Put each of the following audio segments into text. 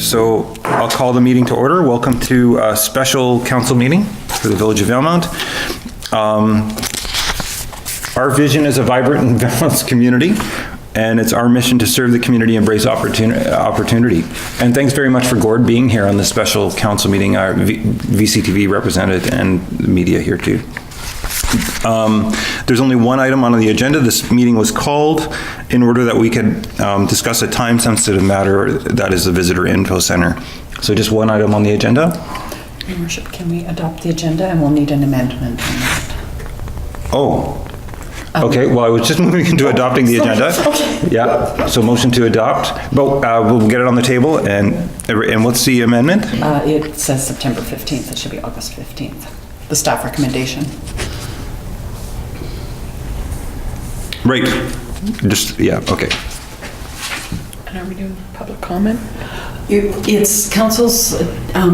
So I'll call the meeting to order. Welcome to a special council meeting for the Village of Valemount. Our vision is a vibrant and balanced community, and it's our mission to serve the community, embrace opportunity. And thanks very much for Gord being here on this special council meeting. Our VCTV represented and the media here too. There's only one item on the agenda. This meeting was called in order that we could discuss a time-sensitive matter, that is the Visitor Info Centre. So just one item on the agenda. Your Worship, can we adopt the agenda, and we'll need an amendment on that? Oh, okay. Well, I was just moving into adopting the agenda. Okay. Yeah, so motion to adopt, but we'll get it on the table, and what's the amendment? It says September 15th. It should be August 15th. The staff recommendation. Right, just, yeah, okay. And are we doing public comment? It's council's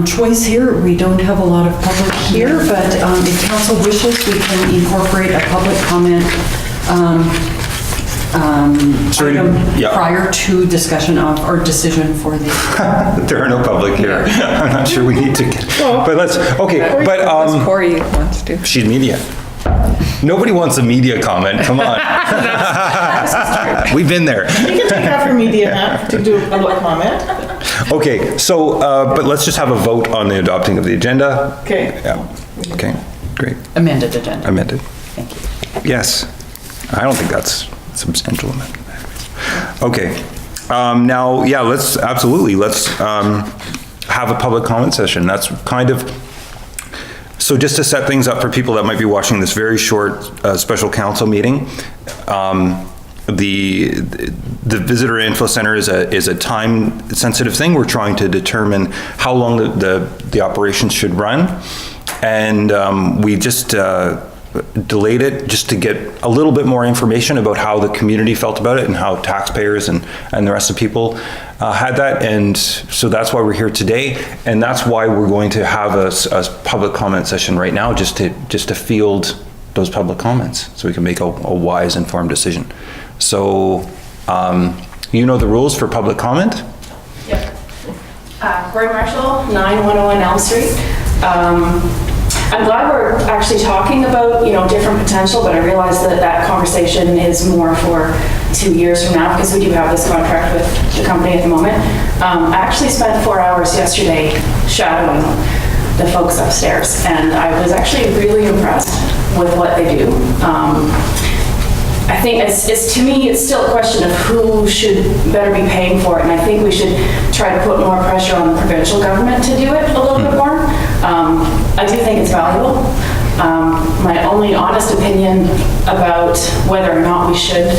choice here. We don't have a lot of public here, but if council wishes, we can incorporate a public comment item prior to discussion of or decision for the... There are no public here. I'm not sure we need to get, but let's, okay, but... Corey wants to. She's media. Nobody wants a media comment, come on. We've been there. You can take off your media hat to do a public comment. Okay, so, but let's just have a vote on the adopting of the agenda. Okay. Yeah, okay, great. Amended agenda. Amended. Thank you. Yes, I don't think that's a substantial amendment. Okay, now, yeah, let's have a public comment session. That's kind of, so just to set things up for people that might be watching this very short special council meeting, the Visitor Info Center is a time-sensitive thing. We're trying to determine how long the operations should run, and we just delayed it just to get a little bit more information about how the community felt about it and how taxpayers and the rest of people had that, and so that's why we're here today, and that's why we're going to have a public comment session right now, just to field those public comments so we can make a wise, informed decision. So you know the rules for public comment? Yep. Roy Marshall, 9101 Elm Street. I'm glad we're actually talking about, different potential, but I realize that conversation is more for 2 years from now, because we do have this contract with the company at the moment. I actually spent 4 hours yesterday shadowing the folks upstairs, and I was actually really impressed with what they do. I think to me, it's still a question of who should better be paying for it, and I think we should try to put more pressure on the provincial government to do it a little bit more. I do think it's valuable. My only honest opinion about whether or not we should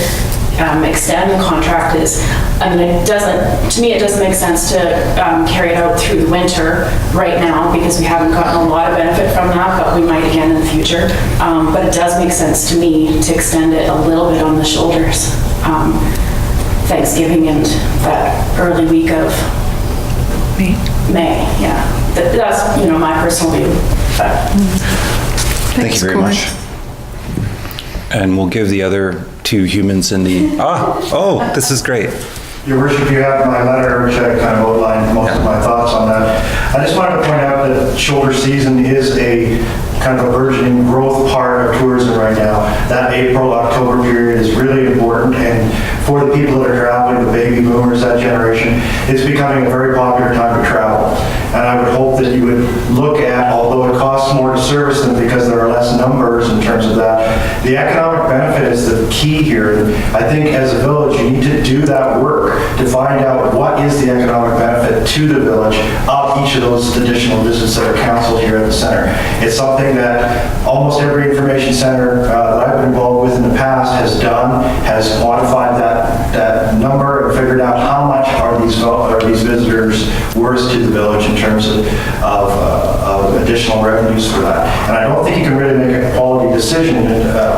extend the contract is, to me it doesn't make sense to carry it out through the winter right now, because we haven't gotten a lot of benefit from that, but we might again in the future. But it does make sense to me to extend it a little bit on the shoulders. Thanksgiving and that early week of May, yeah. That's, my personal view. Thank you very much. And we'll give the other two humans in the, this is great. Your Worship, you have my letter, which I kind of outlined most of my thoughts on that. I just wanted to point out that shoulder season is a kind of a burgeoning growth part of tourism right now. That April-October period is really important, and for the people that are traveling, the baby boomers, that generation, it's becoming a very popular time to travel. And I would hope that you would look at, although it costs more to service them because there are less numbers in terms of that, the economic benefit is the key here. And I think as a village, you need to do that work to find out what is the economic benefit to the village of each of those additional visits that are counseled here at the center. It's something that almost every information center that I've been involved with in the past has done, has quantified that number and figured out how much are these visitors worth to the village in terms of additional revenues for that. And I don't think you can really make a quality decision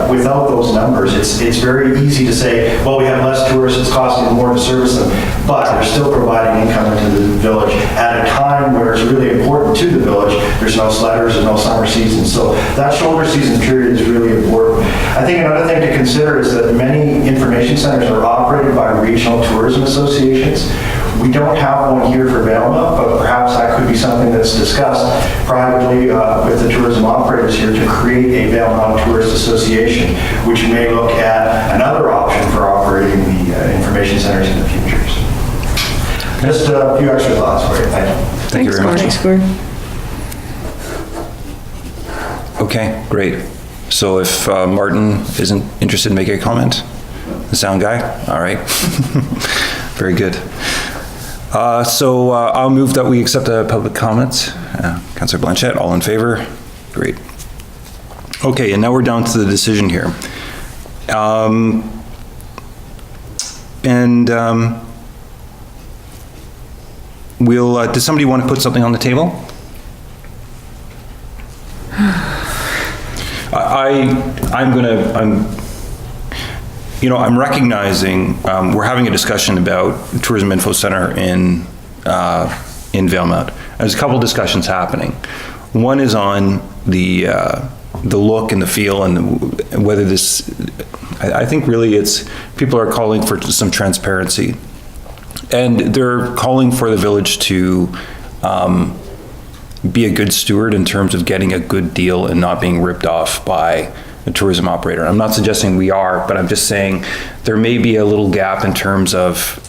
without those numbers. It's very easy to say, well, we have less tourists, it's costing more to service them, but they're still providing income into the village at a time where it's really important to the village. There's no sledders, there's no summer season, so that shoulder season period is really important. I think another thing to consider is that many information centers are operated by regional tourism associations, We don't have one here for Valemount, but perhaps that could be something that's discussed privately with the tourism operators here to create a Valemount Tourist Association, which may look at another option for operating the information centers in the future. Just a few extra thoughts for you. Thank you. Thank you very much. Thanks, Gordon. Okay, great. So if Martin isn't interested in making a comment, the sound guy, all right. Very good. So I'll move that we accept the public comments. Councillor Blanchette, all in favor? Great. Okay, and now we're down to the decision here. We'll, does somebody want to put something on the table? I'm recognizing, we're having a discussion about Tourism Info Center in Valemount. There's a couple discussions happening. One is on the look and the feel and whether this, I think really it's, people are calling for some transparency. And they're calling for the village to be a good steward in terms of getting a good deal and not being ripped off by a tourism operator. I'm not suggesting we are, but I'm just saying there may be a little gap in terms of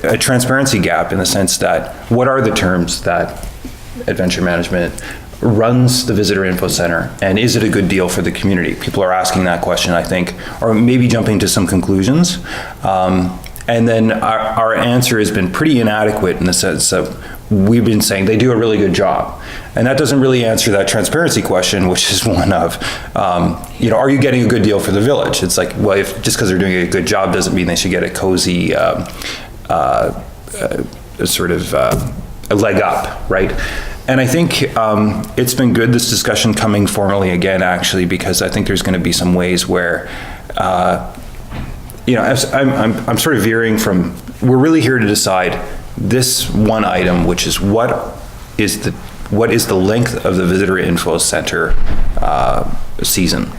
a transparency gap in the sense that what are the terms that Adventure Management runs the Visitor Info Center, and is it a good deal for the community? People are asking that question, I think, or maybe jumping to some conclusions. And then our answer has been pretty inadequate in the sense that we've been saying they do a really good job. And that doesn't really answer that transparency question, which is one of, are you getting a good deal for the village? It's like, well, if just because they're doing a good job doesn't mean they should get a cozy sort of a leg up, right? And I think it's been good, this discussion coming formally again, actually, because I think there's going to be some ways where as I'm sort of veering from, we're really here to decide this one item, which is what is the length of the Visitor Info Center season.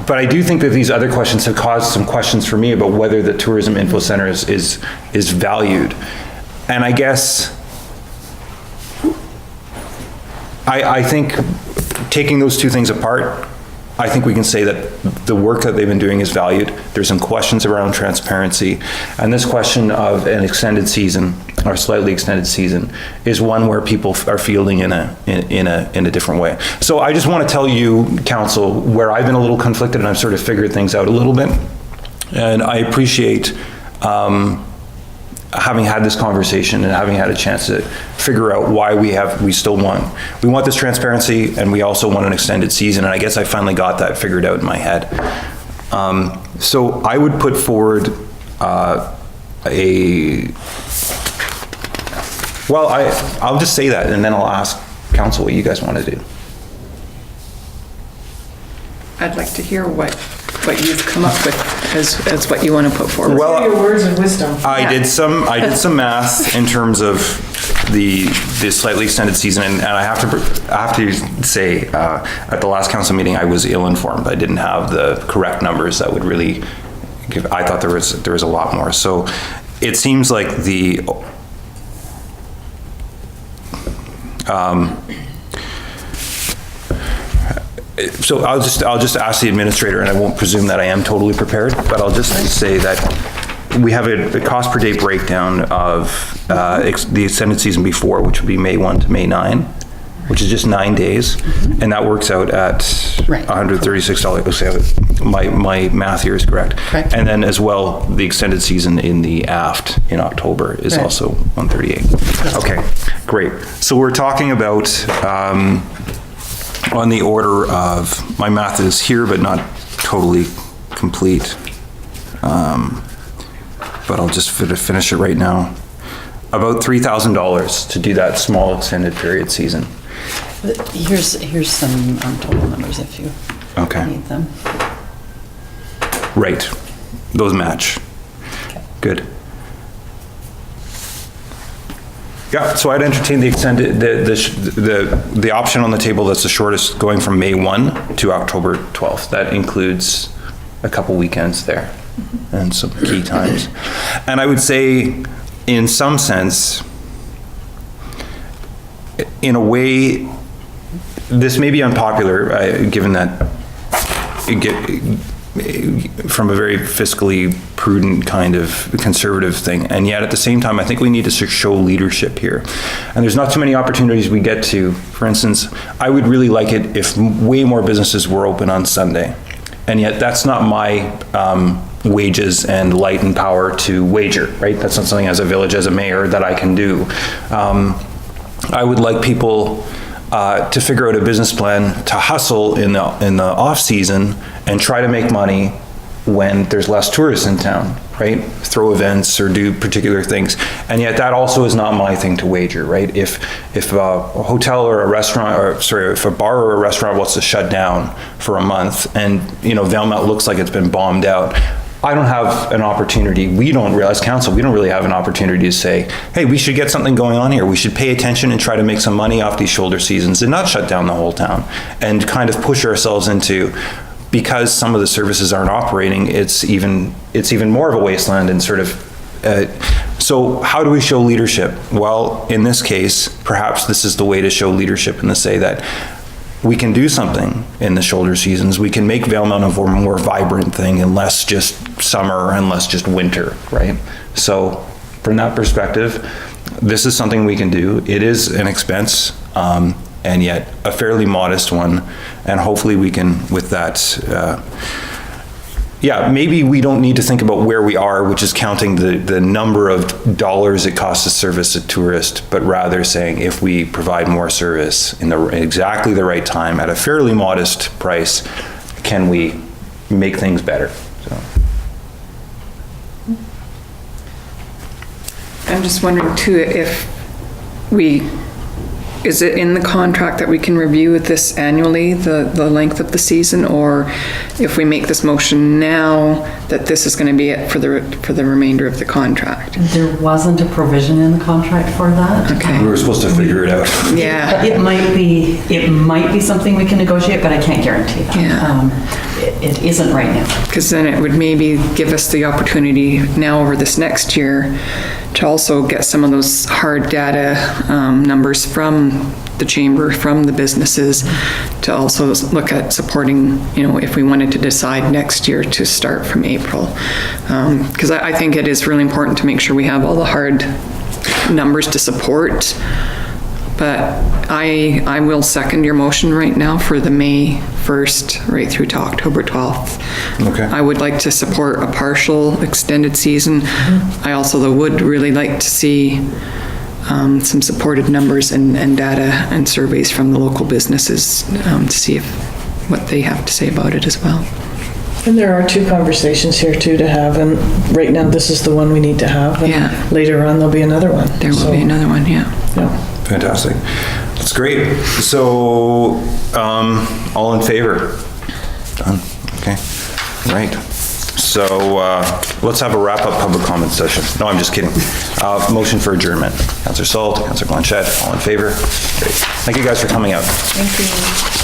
But I do think that these other questions have caused some questions for me about whether the Tourism Info Center is valued. And I guess, I think taking those two things apart, I think we can say that the work that they've been doing is valued. There's some questions around transparency, and this question of an extended season or slightly extended season is one where people are fielding in a different way. So I just want to tell you, council, where I've been a little conflicted and I've sort of figured things out a little bit, and I appreciate having had this conversation and having had a chance to figure out why we still want this transparency, and we also want an extended season, and I guess I finally got that figured out in my head. So I would put forward I'll just say that, and then I'll ask council what you guys want to do. I'd like to hear what you've come up with as what you want to put forward. Well, your words of wisdom. I did some math in terms of the slightly extended season, and I have to say at the last council meeting I was ill-informed. I didn't have the correct numbers that would really give. I thought there was a lot more. So it seems like so I'll just ask the administrator, and I won't presume that I am totally prepared, but I'll just say that we have a cost per day breakdown of the extended season before, which would be May 1 to May 9, which is just 9 days, and that works out at $136. Okay, my math here is correct. And then as well, the extended season in the aft in October is also $138. Okay, great. So we're talking about on the order of, my math is here but not totally complete, but I'll just finish it right now. About $3,000 to do that small extended period season. Here's some total numbers if you need them. Right, those match. Okay. Good. Yeah, so I'd entertain the extended, the option on the table that's the shortest, going from May 1 to October 12th. That includes a couple weekends there and some key times. And I would say in some sense, in a way, this may be unpopular, given that from a very fiscally prudent kind of conservative thing, and yet at the same time, I think we need to show leadership here. And there's not too many opportunities we get to. For instance, I would really like it if way more businesses were open on Sunday, and yet that's not my wages and light and power to wager, right? That's not something as a village, as a mayor, that I can do. I would like people to figure out a business plan to hustle in the off season and try to make money when there's less tourists in town, right? Throw events or do particular things. And yet that also is not my thing to wager, right? If a hotel or a restaurant, or sorry, if a bar or a restaurant wants to shut down for a month and, you know, Valemount looks like it's been bombed out, I don't have an opportunity, we don't realize, council, we don't really have an opportunity to say, hey, we should get something going on here. We should pay attention and try to make some money off these shoulder seasons and not shut down the whole town and kind of push ourselves into, because some of the services aren't operating, it's even more of a wasteland and sort of, so how do we show leadership? Well, in this case, perhaps this is the way to show leadership and to say that we can do something in the shoulder seasons. We can make Valemount a more vibrant thing and less just summer and less just winter, right? So from that perspective, this is something we can do. It is an expense, and yet a fairly modest one. And hopefully we can, with that, yeah, maybe we don't need to think about where we are, which is counting the number of dollars it costs to service a tourist, but rather saying if we provide more service in exactly the right time at a fairly modest price, can we make things better? So. I'm just wondering too, if is it in the contract that we can review this annually, the length of the season, or if we make this motion now, that this is going to be it for the remainder of the contract? There wasn't a provision in the contract for that. Okay. We were supposed to figure it out. Yeah. It might be something we can negotiate, but I can't guarantee that. Yeah. It isn't right now. Because then it would maybe give us the opportunity now over this next year to also get some of those hard data numbers from the chamber, from the businesses, to also look at supporting, you know, if we wanted to decide next year to start from April. Because I think it is really important to make sure we have all the hard numbers to support. But I will second your motion right now for the May 1st right through to October 12th. Okay. I would like to support a partial extended season. I also would really like to see some supported numbers and data and surveys from the local businesses to see what they have to say about it as well. And there are two conversations here too to have, and right now this is the one we need to have. And Yeah. later on there'll be another one. There will be another one, yeah. Yeah. Fantastic. That's great. So, all in favor? Done. Okay. Right. So, let's have a wrap-up public comment session. No, I'm just kidding. Motion for adjournment. Councillor Salt, Councillor Blanchette, all in favor? Great. Thank you guys for coming out. Thank you.